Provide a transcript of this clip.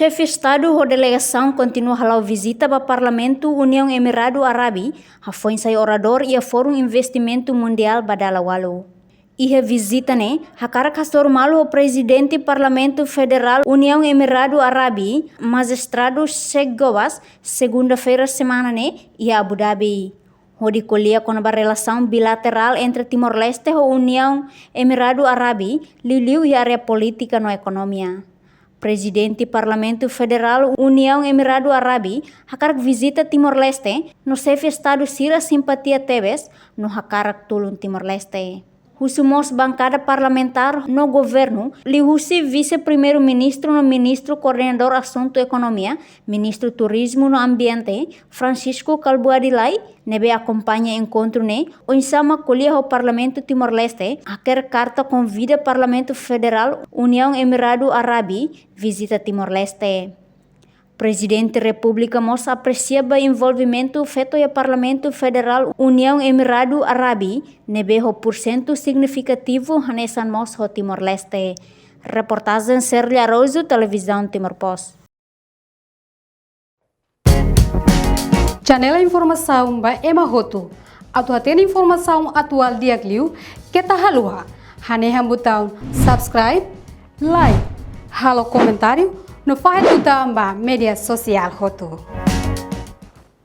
chefe de Estado ou delegação continua a visita para o Parlamento União Emirado Árabe, a foi orador e a Fórum Investimento Mundial Badalawalu. E a visita a Caracastor Malu o presidente do Parlamento Federal União Emirado Árabe, magistrado Sheikh Gobas, segunda-feira semana e Abu Dhabi. Onde colhia com a relação bilateral entre Timor-Leste e a União Emirado Árabe, Liu e a área política na economia. Presidente do Parlamento Federal União Emirado Árabe, a visita Timor-Leste, no chefe Estado Sira Simpatia Tebes, no hakarak tulun Timor-Leste. Husumos bancada parlamentar no governo, Lihusi vice-primeiro-ministro no ministro coordenador assunto economia, ministro turismo no ambiente, Francisco Calbuadilai, nebe acompanha encontro onsama colhia ao Parlamento Timor-Leste, a quer carta convida Parlamento Federal União Emirado Árabe, visita Timor-Leste. Presidente da República Mos apreciava o envolvimento feito ao Parlamento Federal União Emirado Árabe, nebe o porcento significativo nessa Mos ao Timor-Leste. Reportagem Sergio Araujo, Televisão Timor-Post. Janela informação ba emahoto. Atu atena informação atual diagliu kita halua. Haneha botão subscribe, like, halo comentário no faz botão ba media social hoto.